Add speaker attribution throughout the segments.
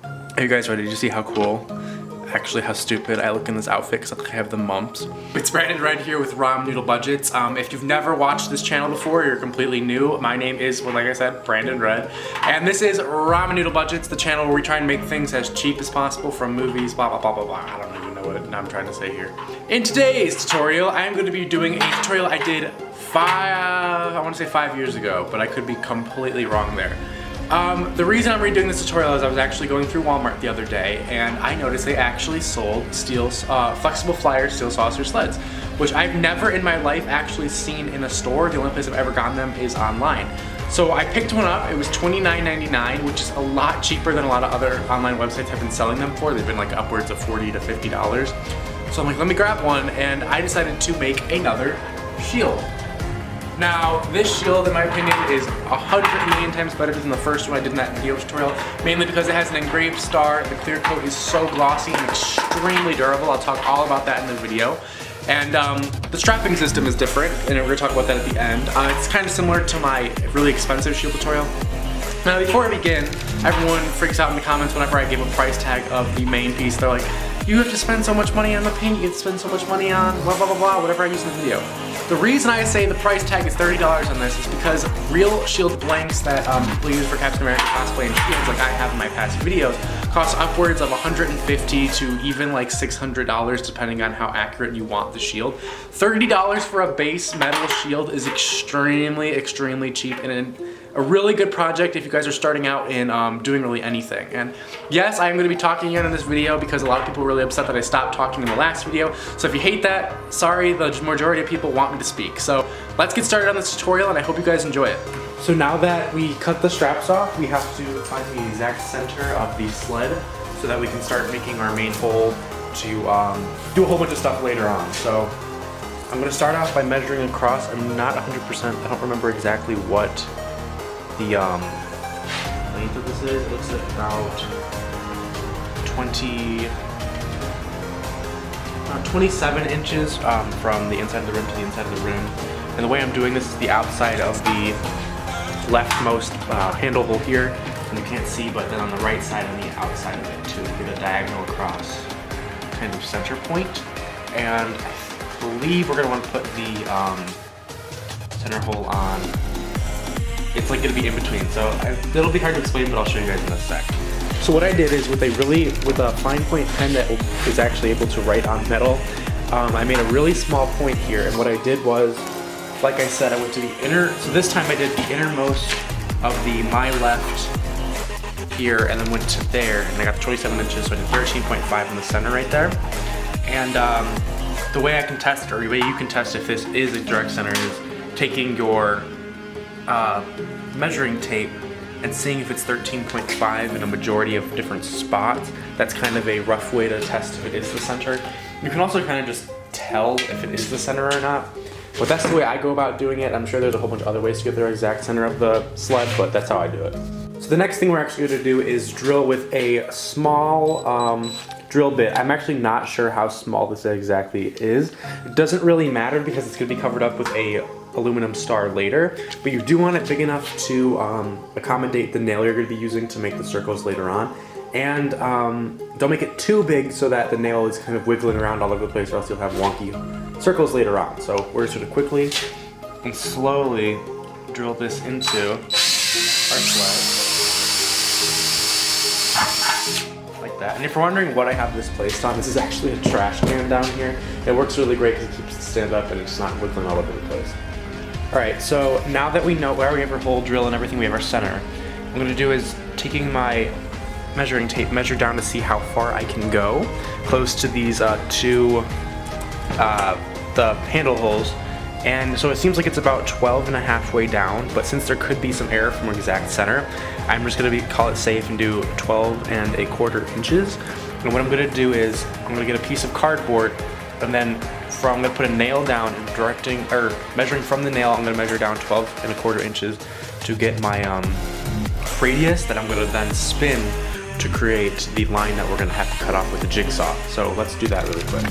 Speaker 1: Are you guys ready to see how cool, actually how stupid I look in this outfit because I look like I have the mumps? It's Brandon right here with Ramen Noodle Budgets. If you've never watched this channel before, you're completely new. My name is, well, like I said, Brandon Red. And this is Ramen Noodle Budgets, the channel where we try and make things as cheap as possible from movies, blah, blah, blah, blah, blah. I don't even know what I'm trying to say here. In today's tutorial, I am going to be doing a tutorial I did I want to say 5 years ago, but I could be completely wrong there. The reason I'm redoing this tutorial is I was actually going through Walmart the other day and I noticed they actually sold flexible flyer steel saucer sleds, which I've never in my life actually seen in a store. The only place I've ever gotten them is online. So I picked one up. It was $29.99, which is a lot cheaper than a lot of other online websites have been selling them for. They've been like upwards of $40 to $50. So I'm like, let me grab one, and I decided to make another shield. Now, this shield, in my opinion, is 100 million times better than the first one I did in that video tutorial, mainly because it has an engraved star. The clear coat is so glossy and extremely durable. I'll talk all about that in the video. And the strapping system is different, and we're gonna talk about that at the end. It's kind of similar to my really expensive shield tutorial. Now, before I begin, everyone freaks out in the comments whenever I give a price tag of the main piece. They're like, you have to spend so much money on the paint, you have to spend so much money on blah, blah, blah, blah, whatever I use in the video. The reason I say the price tag is $30 on this is because real shield blanks that people use for Captain America cosplay and shields, like I have in my past videos, cost upwards of $150 to even like $600 depending on how accurate you want the shield. $30 for a base metal shield is extremely, extremely cheap and a really good project if you guys are starting out in doing really anything. And yes, I am going to be talking again in this video because a lot of people were really upset that I stopped talking in the last video. So if you hate that, sorry, the majority of people want me to speak. So let's get started on this tutorial and I hope you guys enjoy it. So now that we cut the straps off, we have to find the exact center of the sled so that we can start making our main hole to do a whole bunch of stuff later on. So I'm going to start off by measuring across. I'm not 100%, I don't remember exactly what the length of this is. It looks like about 27 inches from the inside of the rim to the inside of the rim. And the way I'm doing this is the outside of the leftmost handle hole here, and you can't see, but then on the right side and the outside of it too, to get a diagonal across kind of center point. And I believe we're going to want to put the center hole on. It's like gonna be in between, so it'll be hard to explain, but I'll show you guys in a sec. So what I did is with a fine point pen that is actually able to write on metal, I made a really small point here, and what I did was, like I said, I went to the inner, so this time I did the innermost of the my left here, and then went to there, and I got 27 inches, so I did 13.5 in the center right there. And the way I can test it, or the way you can test if this is a direct center, is taking your measuring tape and seeing if it's 13.5 in a majority of different spots. That's kind of a rough way to test if it is the center. You can also kind of just tell if it is the center or not. But that's the way I go about doing it. I'm sure there's a whole bunch of other ways to get the exact center of the sled, but that's how I do it. So the next thing we're actually going to do is drill with a small drill bit. I'm actually not sure how small this exactly is. It doesn't really matter because it's going to be covered up with a aluminum star later, but you do want it big enough to accommodate the nail you're going to be using to make the circles later on. And don't make it too big so that the nail is kind of wiggling around all over the place, or else you'll have wonky circles later on. So we're just going to quickly and slowly drill this into our sled. Like that. And if you're wondering what I have this placed on, this is actually a trash can down here. It works really great because it keeps it stand up and it's not wiggling all over the place. Alright, so now that we know where we have our hole drill and everything, we have our center. What I'm going to do is taking my measuring tape, measure down to see how far I can go close to these the handle holes. And so it seems like it's about 12 and a half way down, but since there could be some error from exact center, I'm just going to call it safe and do 12¼ inches. And what I'm going to do is I'm going to get a piece of cardboard, and then I'm going to put a nail down and measuring from the nail, I'm going to measure down 12¼ inches to get my radius that I'm going to then spin to create the line that we're going to have to cut off with a jigsaw. So let's do that really quick.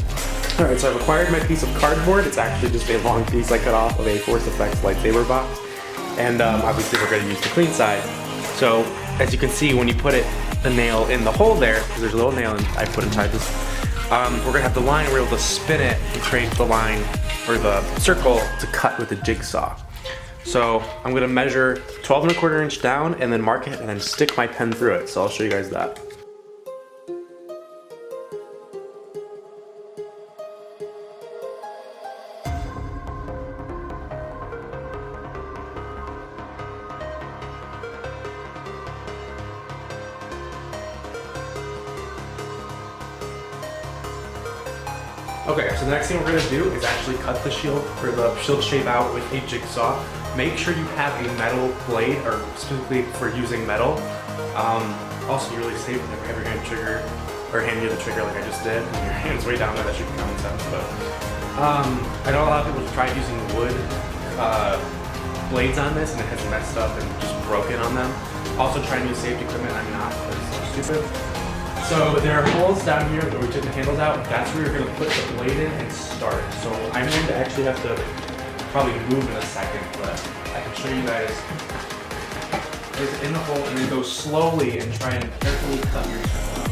Speaker 1: Alright, so I've acquired my piece of cardboard. It's actually just a long piece I cut off of a Force Effects lightsaber box. And obviously we're going to use the clean side. So as you can see, when you put it the nail in the hole there, because there's a little nail I put inside this, we're gonna have the line, we're able to spin it and create the line or the circle to cut with the jigsaw. So I'm gonna measure 12¼ inch down and then mark it and then stick my pen through it. So I'll show you guys that. Okay, so the next thing we're gonna do is actually cut the shield or the shield shape out with a jigsaw. Make sure you have a metal blade, or specifically for using metal. Also, you're really safe whenever you have your hand trigger or hand near the trigger like I just did. And your hand's way down there, that should be common sense. But I know a lot of people have tried using wood blades on this, and it has messed up and just broken on them. Also, try new safety equipment. I'm not, because it's stupid. So there are holes down here where we took the handles out. That's where you're gonna put the blade in and start. So I'm going to actually have to probably move in a second, but I can show you guys. It's in the hole and then go slowly and try and carefully cut your circle out.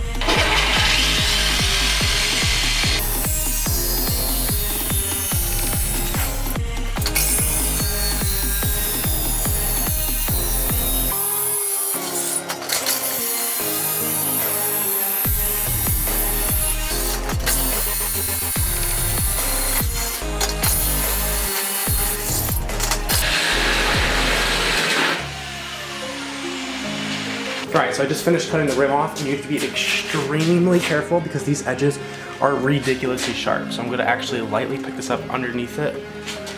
Speaker 1: Alright, so I just finished cutting the rim off, and you have to be extremely careful because these edges are ridiculously sharp. So I'm going to actually lightly pick this up underneath it.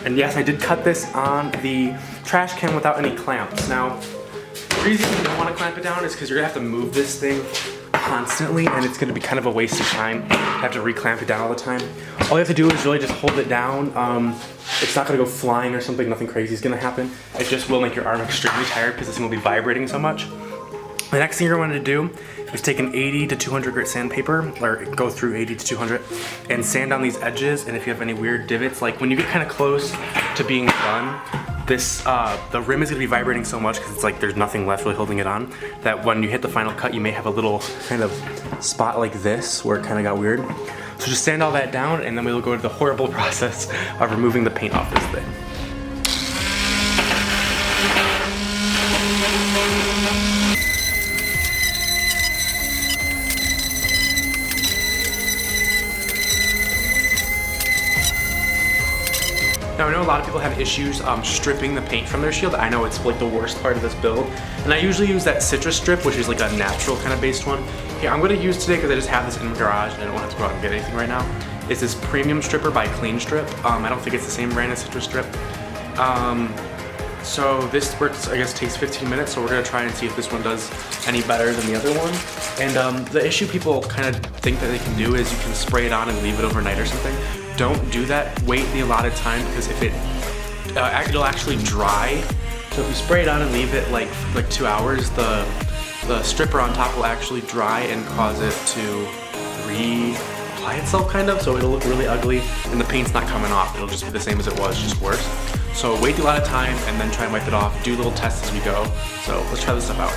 Speaker 1: And yes, I did cut this on the trash can without any clamps. Now, the reason you don't want to clamp it down is because you're going to have to move this thing constantly, and it's going to be kind of a waste of time. You have to re-clamp it down all the time. All you have to do is really just hold it down. It's not going to go flying or something, nothing crazy is going to happen. It just will make your arm extremely tired because this thing will be vibrating so much. The next thing you're going to do is take an 80 to 200 grit sandpaper, or go through 80 to 200, and sand on these edges. And if you have any weird divots, like when you get kind of close to being done, this the rim is going to be vibrating so much because it's like there's nothing left really holding it on, that when you hit the final cut, you may have a little kind of spot like this where it kind of got weird. So just sand all that down, and then we'll go to the horrible process of removing the paint off this thing. Now I know a lot of people have issues stripping the paint from their shield. I know it's like the worst part of this build. And I usually use that citrus strip, which is like a natural kind of based one. Here, I'm gonna use today, because I just have this in my garage and I don't want to go out and get anything right now. It's this premium stripper by Clean Strip. I don't think it's the same brand as citrus strip. So this works, I guess, takes 15 minutes, so we're gonna try and see if this one does any better than the other one. And the issue people kind of think that they can do is you can spray it on and leave it overnight or something. Don't do that. Wait the allotted time, because if it'll actually dry. So if you spray it on and leave it like 2 hours, the stripper on top will actually dry and cause it to reapply itself kind of. So it'll look really ugly, and the paint's not coming off. It'll just be the same as it was, just worse. So wait a lot of time and then try and wipe it off. Do little tests as we go. So let's try this stuff out.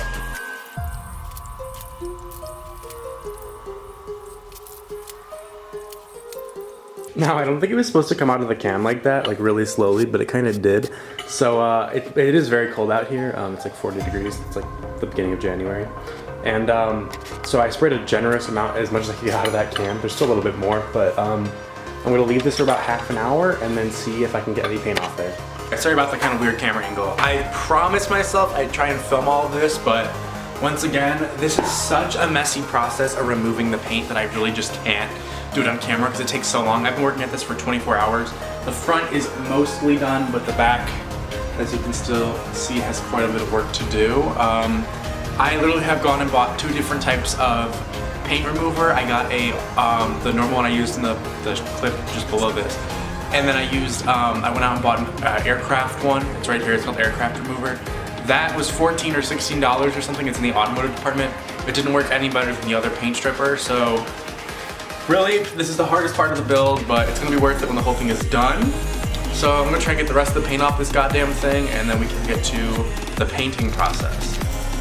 Speaker 1: Now, I don't think it was supposed to come out of the can like that, like really slowly, but it kind of did. So it is very cold out here. It's like 40 degrees. It's like the beginning of January. And so I sprayed a generous amount, as much as I could get out of that can. There's still a little bit more, but I'm gonna leave this for about half an hour and then see if I can get any paint off there. Sorry about the kind of weird camera angle. I promised myself I'd try and film all of this, but once again, this is such a messy process of removing the paint that I really just can't do it on camera because it takes so long. I've been working at this for 24 hours. The front is mostly done, but the back, as you can still see, has quite a bit of work to do. I literally have gone and bought 2 different types of paint remover. I got the normal one I used in the clip just below this. And then I went out and bought an aircraft one. It's right here, it's called Aircraft Remover. That was $14 or $16 or something. It's in the automotive department. It didn't work any better than the other paint stripper, so really, this is the hardest part of the build, but it's gonna be worth it when the whole thing is done. So I'm gonna try and get the rest of the paint off this goddamn thing, and then we can get to the painting process.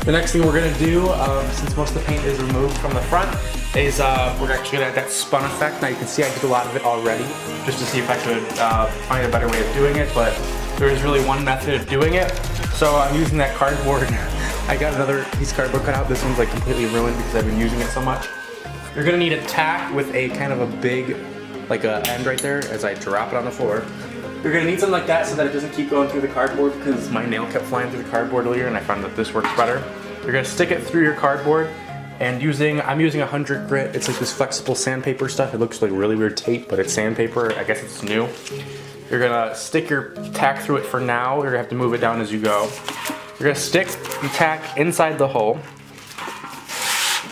Speaker 1: The next thing we're gonna do, since most of the paint is removed from the front, is we're actually gonna add that spun effect. Now you can see I did a lot of it already, just to see if I could find a better way of doing it, but there is really one method of doing it. So I'm using that cardboard. I got another piece of cardboard cut out. This one's like completely ruined because I've been using it so much. You're gonna need a tack with a kind of a big, like a end right there as I drop it on the floor. You're gonna need something like that so that it doesn't keep going through the cardboard, because my nail kept flying through the cardboard earlier and I found that this works better. You're gonna stick it through your cardboard, and I'm using 100 grit. It's like this flexible sandpaper stuff. It looks like really weird tape, but it's sandpaper. I guess it's new. You're gonna stick your tack through it for now. You're gonna have to move it down as you go. You're gonna stick the tack inside the hole,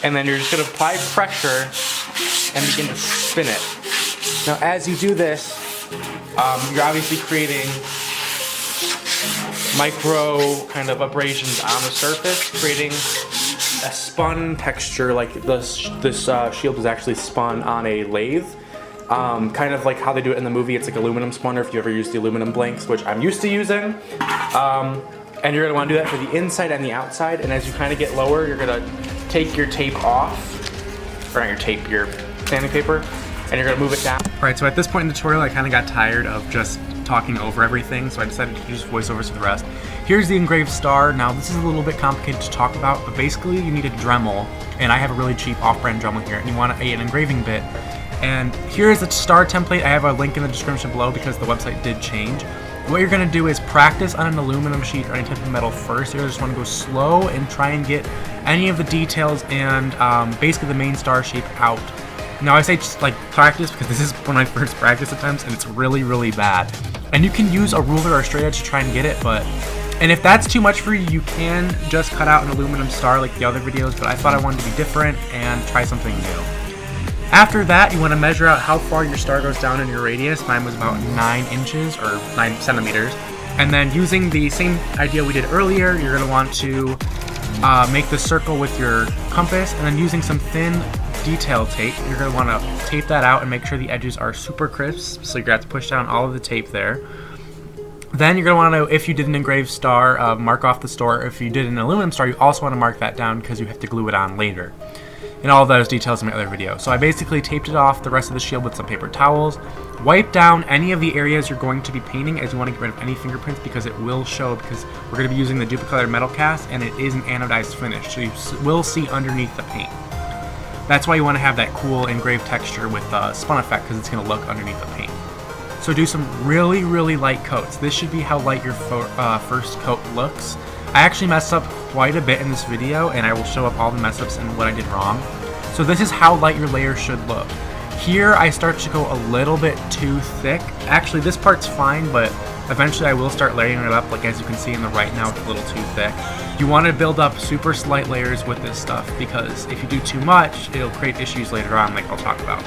Speaker 1: and then you're just gonna apply pressure and begin to spin it. Now as you do this, you're obviously creating micro kind of abrasions on the surface, creating a spun texture. Like this shield is actually spun on a lathe, kind of like how they do it in the movie. It's like aluminum spun, or if you ever use the aluminum blanks, which I'm used to using. And you're gonna wanna do that for the inside and the outside, and as you kind of get lower, you're gonna take your tape off, or not your tape, your sanding paper, and you're gonna move it down. All right, so at this point in the tutorial, I kind of got tired of just talking over everything, so I decided to use voiceovers for the rest. Here's the engraved star. Now, this is a little bit complicated to talk about, but basically you need a Dremel, and I have a really cheap off-brand Dremel here, and you want an engraving bit. And here's a star template. I have a link in the description below because the website did change. What you're gonna do is practice on an aluminum sheet or any type of metal first. You just wanna go slow and try and get any of the details and basically the main star shape out. Now I say just like practice because this is when I first practice attempts and it's really, really bad. And you can use a ruler or a straight edge to try and get it, and if that's too much for you, you can just cut out an aluminum star like the other videos, but I thought I wanted to be different and try something new. After that, you want to measure out how far your star goes down in your radius. Mine was about 9 inches or 9 centimeters. And then using the same idea we did earlier, you're going to want to make the circle with your compass, and then using some thin detail tape, you're going to want to tape that out and make sure the edges are super crisp. So you're going to have to push down all of the tape there. Then you're going to want to, if you did an engraved star, mark off the star. If you did an aluminum star, you also want to mark that down because you have to glue it on later. And all of those details in my other video. So I basically taped it off the rest of the shield with some paper towels. Wipe down any of the areas you're going to be painting, as you want to get rid of any fingerprints because it will show, because we're going to be using the duplicolored metal cast and it is an anodized finish, so you will see underneath the paint. That's why you want to have that cool engraved texture with spun effect, because it's going to look underneath the paint. So do some really, really light coats. This should be how light your first coat looks. I actually messed up quite a bit in this video, and I will show up all the mess ups and what I did wrong. So this is how light your layer should look. Here I start to go a little bit too thick. Actually, this part's fine, but eventually I will start layering it up, like as you can see in the right now, it's a little too thick. You want to build up super slight layers with this stuff, because if you do too much, it'll create issues later on, like I'll talk about.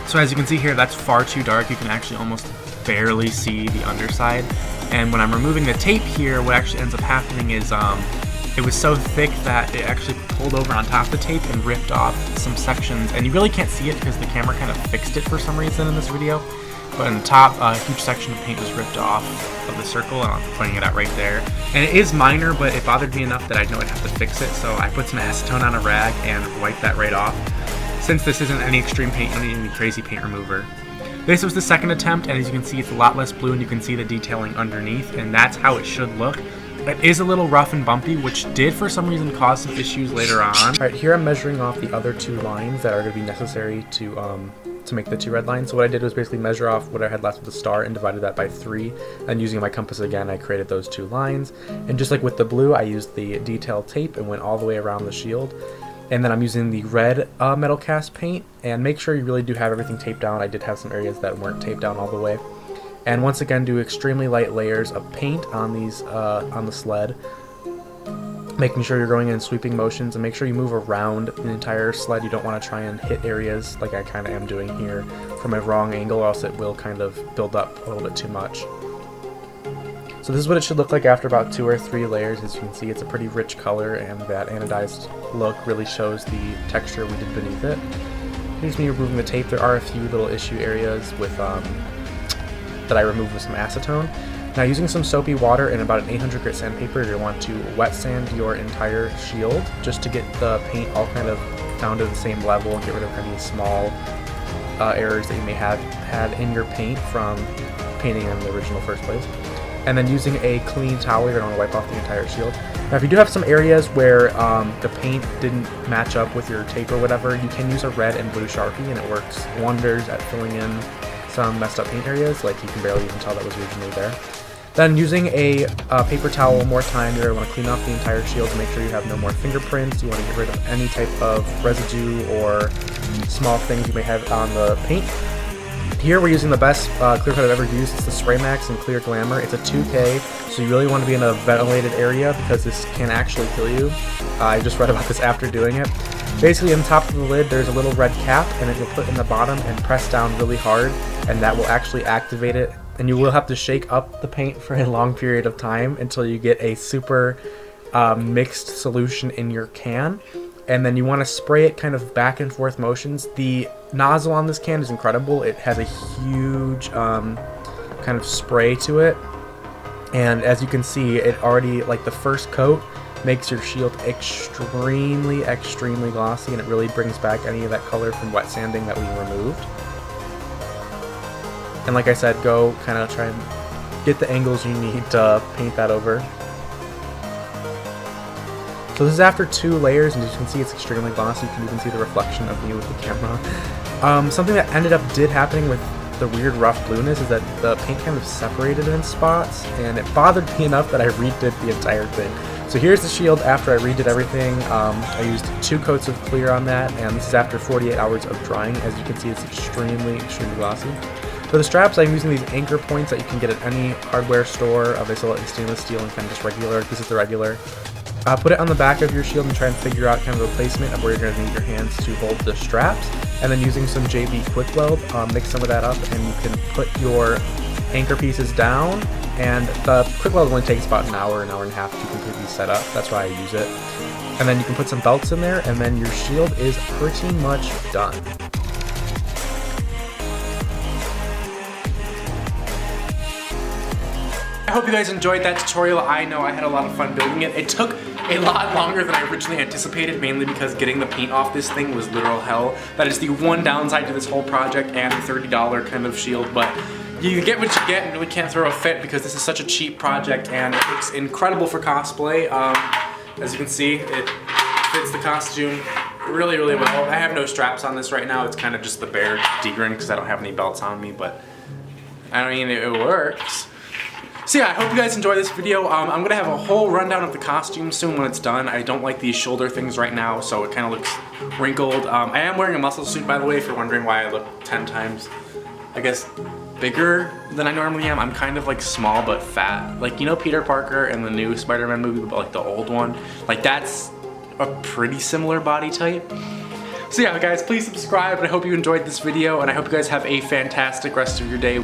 Speaker 1: So as you can see here, that's far too dark. You can actually almost barely see the underside. And when I'm removing the tape here, what actually ends up happening is it was so thick that it actually pulled over on top of the tape and ripped off some sections. And you really can't see it because the camera kind of fixed it for some reason in this video. But on the top, a huge section of paint was ripped off of the circle, and I'm pointing it out right there. And it is minor, but it bothered me enough that I know I'd have to fix it. So I put some acetone on a rag and wiped that right off. Since this isn't any extreme paint, you don't need any crazy paint remover. This was the second attempt, and as you can see, it's a lot less blue, and you can see the detailing underneath, and that's how it should look. It is a little rough and bumpy, which did for some reason cause some issues later on. Alright, here I'm measuring off the other 2 lines that are going to be necessary to make the 2 red lines. So what I did was basically measure off what I had left of the star and divided that by 3, and using my compass again, I created those 2 lines. And just like with the blue, I used the detail tape and went all the way around the shield. And then I'm using the red metal cast paint, and make sure you really do have everything taped down. I did have some areas that weren't taped down all the way. And once again, do extremely light layers of paint on these on the sled, making sure you're going in sweeping motions, and make sure you move around the entire sled. You don't want to try and hit areas like I kind of am doing here from a wrong angle, or else it will kind of build up a little bit too much. So this is what it should look like after about 2 or 3 layers. As you can see, it's a pretty rich color, and that anodized look really shows the texture we did beneath it. Here's me removing the tape. There are a few little issue areas with that I removed with some acetone. Now using some soapy water and about an 800 grit sandpaper, you're going to wet sand your entire shield just to get the paint all kind of down to the same level and get rid of any small errors that you may have had in your paint from painting in the original first place. And then using a clean towel, you're going to wipe off the entire shield. Now if you do have some areas where the paint didn't match up with your tape or whatever, you can use a red and blue Sharpie and it works wonders at filling in some messed up paint areas, like you can barely even tell that was originally there. Then using a paper towel one more time, you're going to want to clean off the entire shield to make sure you have no more fingerprints. You want to get rid of any type of residue or small things you may have on the paint. Here we're using the best clear coat I've ever used. It's the Spray Max in Clear Glamour. It's a 2K, so you really want to be in a ventilated area because this can actually kill you. I just read about this after doing it. Basically, on top of the lid, there's a little red cap, and it will put in the bottom and press down really hard, and that will actually activate it. And you will have to shake up the paint for a long period of time until you get a super mixed solution in your can. And then you want to spray it kind of back and forth motions. The nozzle on this can is incredible. It has a huge kind of spray to it. And as you can see, it already, like the first coat, makes your shield extremely glossy, and it really brings back any of that color from wet sanding that we removed. And like I said, go kind of try and get the angles you need to paint that over. So this is after 2 layers, and as you can see, it's extremely glossy. You can even see the reflection of me with the camera. Something that ended up happening with the weird rough blueness is that the paint kind of separated in spots, and it bothered me enough that I redid the entire thing. So here's the shield after I redid everything. I used 2 coats of clear on that, and this is after 48 hours of drying. As you can see, it's extremely glossy. For the straps, I'm using these anchor points that you can get at any hardware store. They sell it in stainless steel and kind of just regular. This is the regular. Put it on the back of your shield and try and figure out kind of a placement of where you're going to need your hands to hold the straps. And then using some JB Quick Weld, mix some of that up, and you can put your anchor pieces down. And the Quick Weld only takes about an hour and a half to completely set up. That's why I use it. And then you can put some belts in there, and then your shield is pretty much done. I hope you guys enjoyed that tutorial. I know I had a lot of fun building it. It took a lot longer than I originally anticipated, mainly because getting the paint off this thing was literal hell. That is the one downside to this whole project and the $30 kind of shield, but you get what you get and really can't throw a fit because this is such a cheap project and it looks incredible for cosplay. As you can see, it fits the costume really well. I have no straps on this right now. It's kind of just the bare degrin because I don't have any belts on me, but I mean, it works. So yeah, I hope you guys enjoy this video. I'm gonna have a whole rundown of the costume soon when it's done. I don't like these shoulder things right now, so it kind of looks wrinkled. I am wearing a muscle suit, by the way, if you're wondering why I look 10 times, I guess, bigger than I normally am. I'm kind of like small but fat. Like, you know Peter Parker in the new Spider-Man movie, but like the old one? Like that's a pretty similar body type. So yeah, guys, please subscribe, and I hope you enjoyed this video, and I hope you guys have a fantastic rest of your day.